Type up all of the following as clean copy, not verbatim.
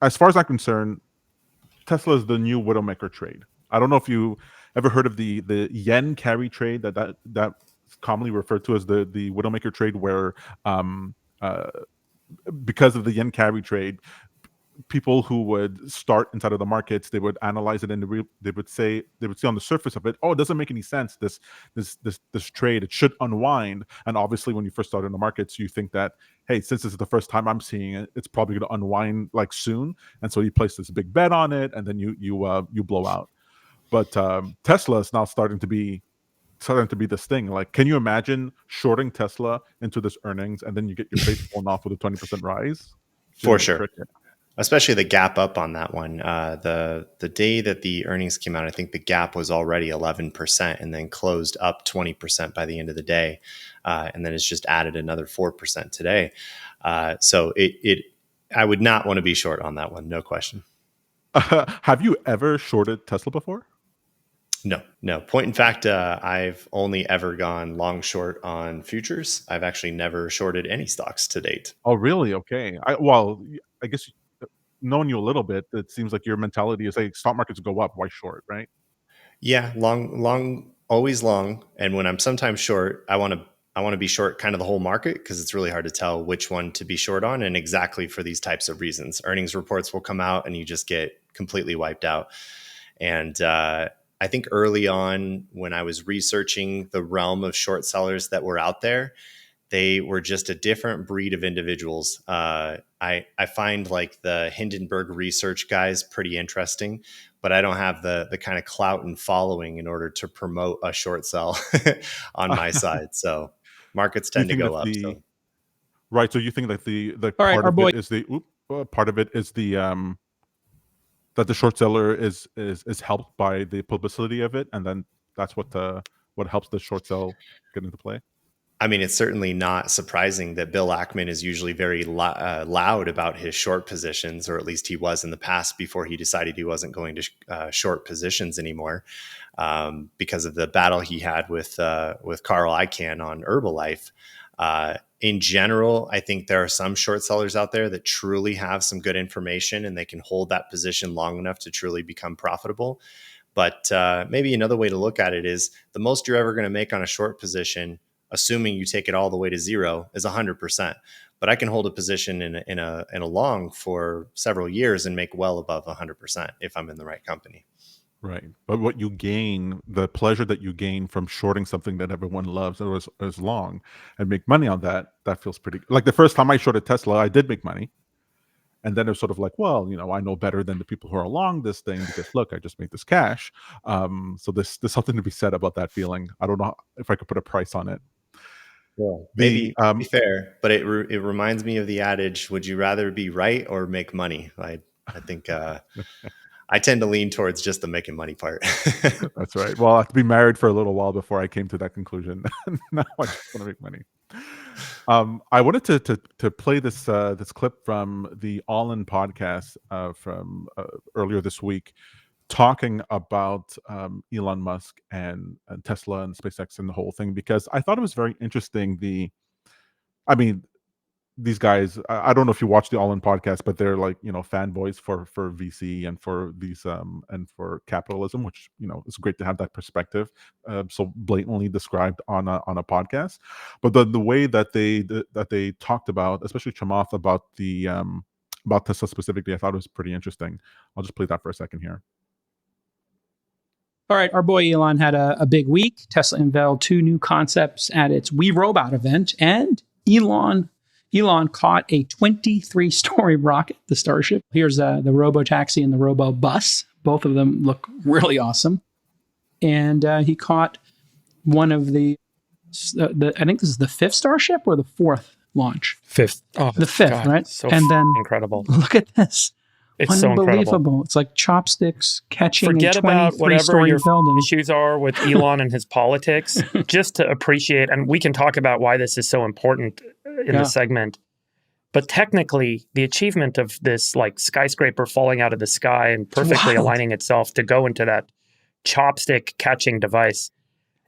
as far as I'm concerned, Tesla is the new Widowmaker trade. I don't know if you ever heard of the yen carry trade that's commonly referred to as the Widowmaker trade, where um, uh, because of the yen carry trade, people who would start inside of the markets, they would analyze it, and they would see on the surface of it, oh, it doesn't make any sense. This trade, it should unwind. And obviously, when you first start in the markets, you think that, hey, since this is the first time I'm seeing it, it's probably going to unwind like soon, and so you place this big bet on it, and then you blow out. But Tesla is now starting to be this thing. Like, can you imagine shorting Tesla into this earnings, and then you get your face blown off with a 20% rise? For sure. Especially the gap up on that one. The day that the earnings came out, I think the gap was already 11% and then closed up 20% by the end of the day. And then it's just added another 4% today. So I would not want to be short on that one. No question. Have you ever shorted Tesla before? No. Point in fact, I've only ever gone long short on futures. I've actually never shorted any stocks to date. Oh, really? Okay. I guess knowing you a little bit, it seems like your mentality is, hey, stock markets go up, why short, right? Yeah, long, always long. And when I'm sometimes short, I want to be short kind of the whole market, because it's really hard to tell which one to be short on, and exactly for these types of reasons. Earnings reports will come out and you just get completely wiped out. And I think early on, when I was researching the realm of short sellers that were out there, they were just a different breed of individuals. I find like the Hindenburg research guys pretty interesting, but I don't have the kind of clout and following in order to promote a short sell on my side. So markets tend to go up. Right. So you think that the All part right, of it is that the short seller is helped by the publicity of it, and then that's what helps the short sell get into play. I mean, it's certainly not surprising that Bill Ackman is usually very loud about his short positions, or at least he was in the past before he decided he wasn't going to short positions anymore, because of the battle he had with Carl Icahn on Herbalife. In general, I think there are some short sellers out there that truly have some good information and they can hold that position long enough to truly become profitable. But maybe another way to look at it is the most you're ever going to make on a short position, assuming you take it all the way to zero, is 100%. But I can hold a position in a long for several years and make well above 100% if I'm in the right company. Right. But what you gain, the pleasure that you gain from shorting something that everyone loves or is long, and make money on that feels pretty. Like the first time I shorted Tesla, I did make money. And then it's sort of like, well, I know better than the people who are along this thing, because look, I just made this cash. So there's something to be said about that feeling. I don't know if I could put a price on it. Well, maybe be fair, but it reminds me of the adage: would you rather be right or make money? I think I tend to lean towards just the making money part. That's right. Well, I have to be married for a little while before I came to that conclusion. Now I just want to make money. I wanted to play this clip from the All In podcast from earlier this week, talking about Elon Musk and Tesla and SpaceX and the whole thing, because I thought it was very interesting. These guys, I don't know if you watch the All In podcast, but they're like, fanboys for VC and for these and for capitalism, which it's great to have that perspective so blatantly described on a podcast. But the way that they talked about, especially Chamath, about the about Tesla specifically, I thought it was pretty interesting. I'll just play that for a second here. All right, our boy Elon had a big week. Tesla unveiled 2 new concepts at its We Robot event, and Elon caught a 23-story rocket, the Starship. Here's the Robotaxi and the Robo-Bus. Both of them look really awesome. And he caught one of the I think this is the 5th Starship or the 4th launch? 5th. Oh, the 5th, God, right? So and then incredible. Look at this. It's so incredible. It's like chopsticks catching Forget a about whatever your building. issues are with Elon and his politics, just to appreciate, and we can talk about why this is so important in the segment. But technically, the achievement of this like skyscraper falling out of the sky and perfectly aligning itself to go into that chopstick catching device,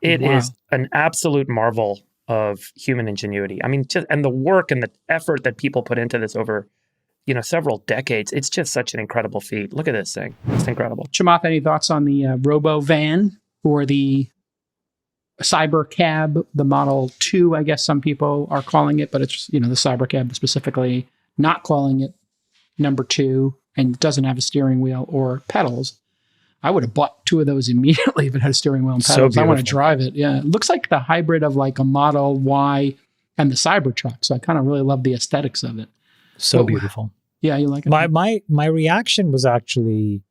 it is an absolute marvel of human ingenuity. I mean, and the work and the effort that people put into this over several decades. It's just such an incredible feat. Look at this thing. It's incredible. Chamath, any thoughts on the Robo Van or the Cyber Cab, the Model 2, I guess some people are calling it, but it's, the Cyber Cab specifically not calling it number 2 and doesn't have a steering wheel or pedals. I would have bought 2 of those immediately if it had a steering wheel and pedals. So I want to beautiful. drive it. Yeah. It looks like the hybrid of like a Model Y and the Cybertruck. So I kind of really love the aesthetics of it. So Well, beautiful. Yeah, you like it? My reaction was actually,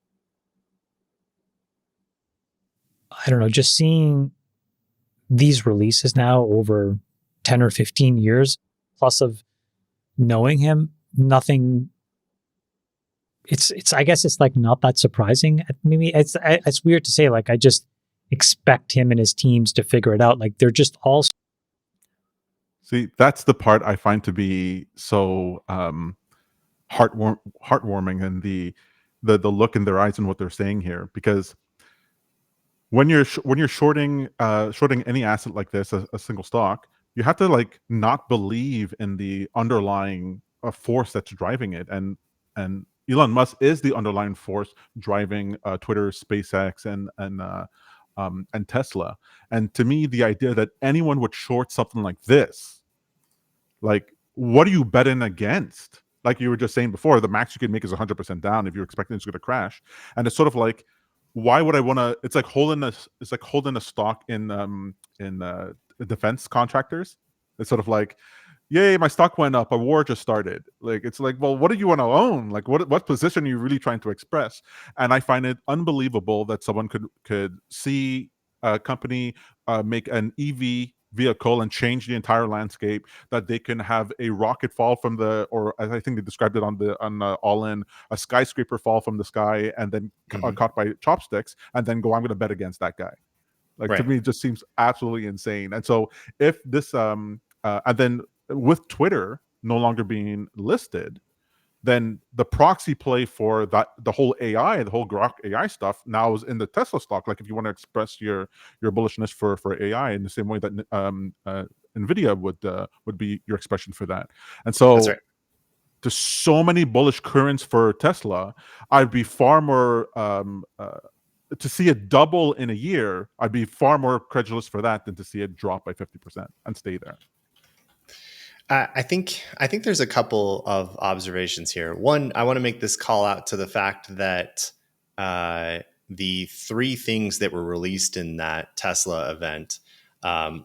I don't know, just seeing these releases now over 10 or 15 years, plus of knowing him, nothing. It's. I guess it's like not that surprising. Maybe it's weird to say. Like I just expect him and his teams to figure it out. Like they're just all. See, that's the part I find to be so heartwarming, and the look in their eyes and what they're saying here, because when you're shorting any asset like this, a single stock, you have to like not believe in the underlying force that's driving it, and Elon Musk is the underlying force driving Twitter, SpaceX, and Tesla. And to me, the idea that anyone would short something like this, like, what are you betting against? Like you were just saying before, the max you can make is 100% down if you're expecting it's going to crash. And it's sort of like, why would I want to? It's like holding a stock in defense contractors. It's sort of like, yay, my stock went up. A war just started. Like it's like, well, what do you want to own? Like what position are you really trying to express? And I find it unbelievable that someone could see a company make an EV vehicle and change the entire landscape, that they can have a rocket fall from or as I think they described it on All In, a skyscraper fall from the sky and then caught by chopsticks, and then go, I'm going to bet against that guy. Like Right. to me, it just seems absolutely insane. And so if this and then with Twitter no longer being listed, then the proxy play for that, the whole Grok AI stuff now is in the Tesla stock. Like if you want to express your bullishness for AI in the same way that Nvidia would be your expression for that. And so That's right. there's so many bullish currents for Tesla. I'd be far more to see it double in a year. I'd be far more credulous for that than to see it drop by 50% and stay there. I think there's a couple of observations here. One, I want to make this call out to the fact that the 3 things that were released in that Tesla event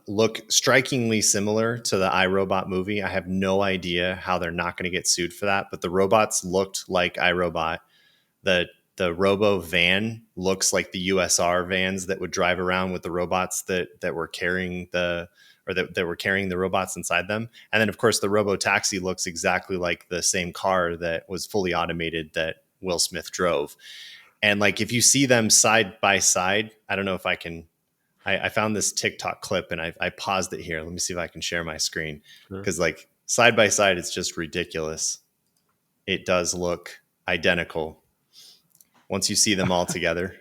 look strikingly similar to the iRobot movie. I have no idea how they're not going to get sued for that, but the robots looked like iRobot. The Robo van looks like the USR vans that would drive around with the robots that were carrying that were carrying the robots inside them. And then, of course, the Robo Taxi looks exactly like the same car that was fully automated that Will Smith drove. And like, if you see them side by side, I don't know if I can, I found this TikTok clip and I paused it here. Let me see if I can share my screen. Because like side by side, it's just ridiculous. It does look identical once you see them all together.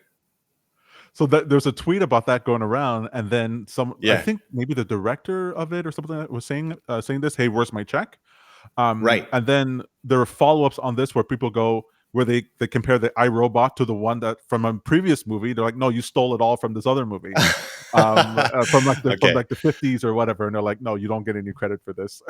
So there's a tweet about that going around, and then I think maybe the director of it or something like that was saying this, hey, where's my check? Right. And then there are follow-ups on this where people go, where they compare the iRobot to the one that from a previous movie. They're like, no, you stole it all from this other movie, from the 50s or whatever. And they're like, no, you don't get any credit for this.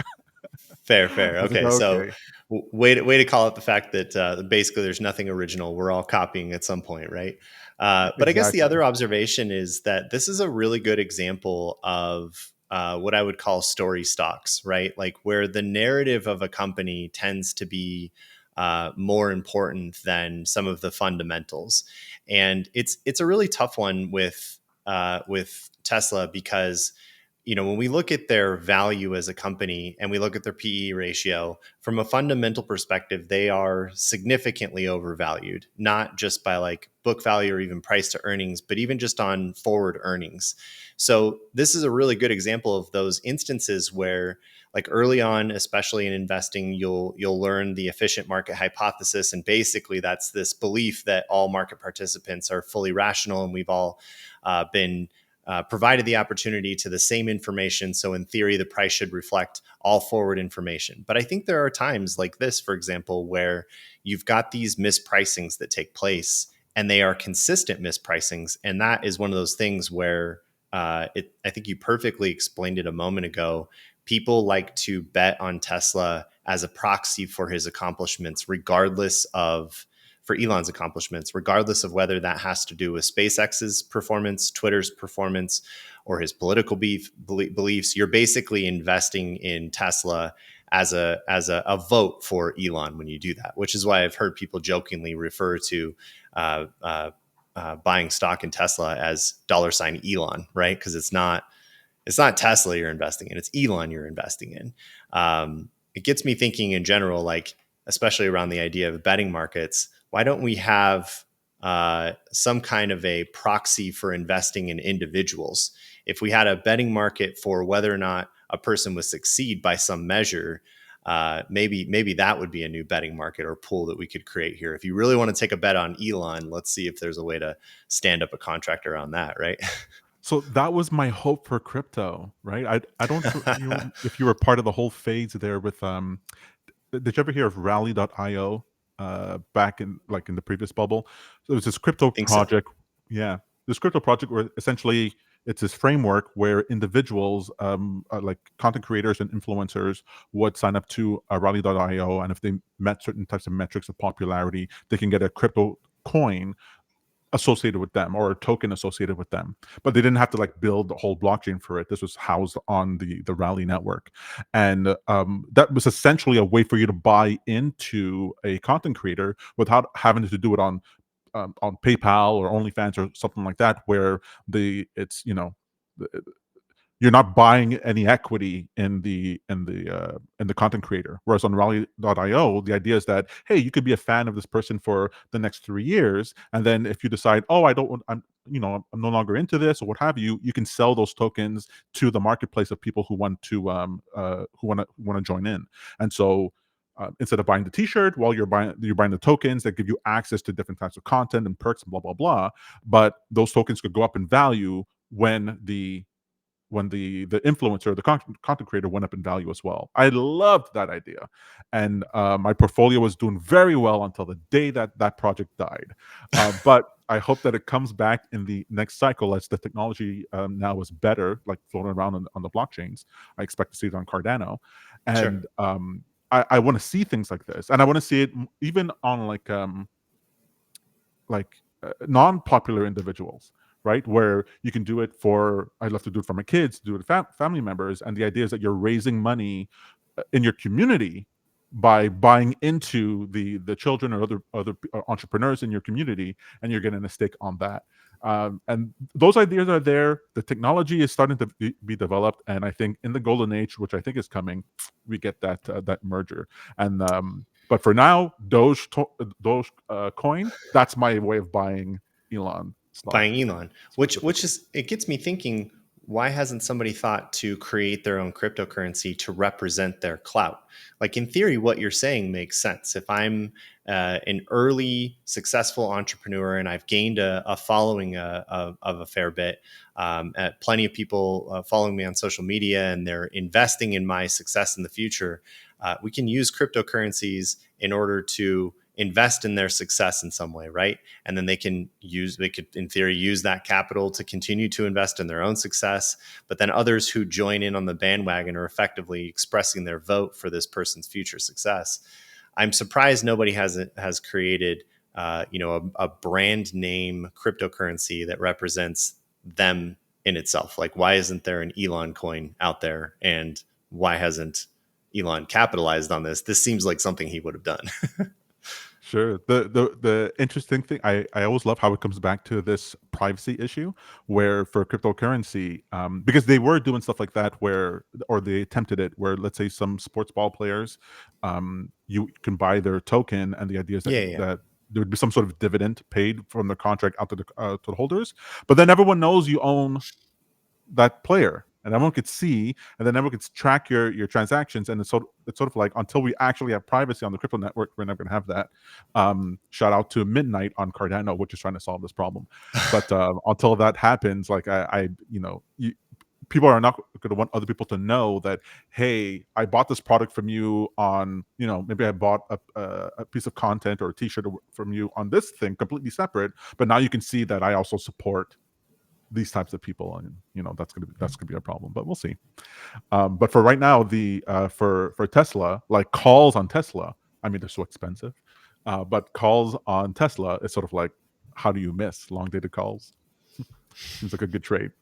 Fair. Okay. So way to call out the fact that basically there's nothing original. We're all copying at some point, right? But exactly. I guess the other observation is that this is a really good example of what I would call story stocks, right? Like where the narrative of a company tends to be more important than some of the fundamentals. And it's a really tough one with Tesla because, you know, when we look at their value as a company and we look at their PE ratio, from a fundamental perspective, they are significantly overvalued, not just by like book value or even price to earnings, but even just on forward earnings. So this is a really good example of those instances where, like early on, especially in investing, you'll learn the efficient market hypothesis. And basically that's this belief that all market participants are fully rational and we've all been provided the opportunity to the same information. So in theory, the price should reflect all forward information. But I think there are times like this, for example, where you've got these mispricings that take place and they are consistent mispricings. And that is one of those things where I think you perfectly explained it a moment ago. People like to bet on Tesla as a proxy for his accomplishments, for Elon's accomplishments, regardless of whether that has to do with SpaceX's performance, Twitter's performance, or his political beliefs. You're basically investing in Tesla as a vote for Elon when you do that, which is why I've heard people jokingly refer to buying stock in Tesla as $ Elon, right? Because it's not Tesla you're investing in, it's Elon you're investing in. It gets me thinking in general, like, especially around the idea of betting markets, why don't we have some kind of a proxy for investing in individuals? If we had a betting market for whether or not a person would succeed by some measure, maybe that would be a new betting market or pool that we could create here. If you really want to take a bet on Elon, let's see if there's a way to stand up a contract around that, right? So that was my hope for crypto, right? I don't know if you were part of the whole phase there with did you ever hear of Rally.io back in the previous bubble? So it was this crypto project. So. Yeah, this crypto project where essentially it's this framework where individuals like content creators and influencers would sign up to Rally.io, and if they met certain types of metrics of popularity, they can get a crypto coin associated with them or a token associated with them, but they didn't have to build the whole blockchain for it. This was housed on the Rally network, and that was essentially a way for you to buy into a content creator without having to do it on PayPal or OnlyFans or something like that, where you're not buying any equity in the content creator. Whereas on Rally.io, the idea is that, hey, you could be a fan of this person for the next 3 years, and then if you decide, oh, I'm no longer into this or what have you, you can sell those tokens to the marketplace of people who want to join in. And so instead of buying the T-shirt, you're buying the tokens that give you access to different types of content and perks and blah blah blah. But those tokens could go up in value when the influencer, the content creator, went up in value as well. I loved that idea, and my portfolio was doing very well until the day that project died. But I hope that it comes back in the next cycle as the technology now is better, like floating around on the blockchains. I expect to see it on Cardano, and sure. I want to see things like this, and I want to see it even on non-popular individuals. Right, where you can do it for, I love to do it for my kids, do it with family members, and the idea is that you're raising money in your community by buying into the children or other entrepreneurs in your community, and you're getting a stake on that. And those ideas are there. The technology is starting to be developed, and I think in the golden age, which I think is coming, we get that merger. And but for now, Doge coin, that's my way of buying Elon. Buying Elon, which is, it gets me thinking, why hasn't somebody thought to create their own cryptocurrency to represent their clout? Like, in theory, what you're saying makes sense. If I'm an early successful entrepreneur and I've gained a following of a fair bit, plenty of people following me on social media, and they're investing in my success in the future, we can use cryptocurrencies in order to invest in their success in some way, right? And then they could in theory use that capital to continue to invest in their own success. But then others who join in on the bandwagon are effectively expressing their vote for this person's future success. I'm surprised nobody has created a brand name cryptocurrency that represents them in itself. Like, why isn't there an Elon coin out there, and why hasn't Elon capitalized on this? This seems like something he would have done. Sure. The interesting thing, I always love how it comes back to this privacy issue, where for cryptocurrency, because they were doing stuff like that, or they attempted it, where let's say some sports ball players, you can buy their token, and the idea is that, that there would be some sort of dividend paid from the contract out to the holders, but then everyone knows you own that player, and everyone could see, and then everyone could track your transactions. And it's sort of like, until we actually have privacy on the crypto network, we're never going to have that. Shout out to Midnight on Cardano, which is trying to solve this problem. But until that happens, like people are not going to want other people to know that, hey, I bought this product from you on, maybe I bought a piece of content or a t-shirt from you on this thing completely separate, but now you can see that I also support these types of people, and that's gonna be a problem, but we'll see. But for right now, the for Tesla, like calls on Tesla, I mean, they're so expensive, but calls on Tesla is sort of like, how do you miss long dated calls? Seems like a good trade.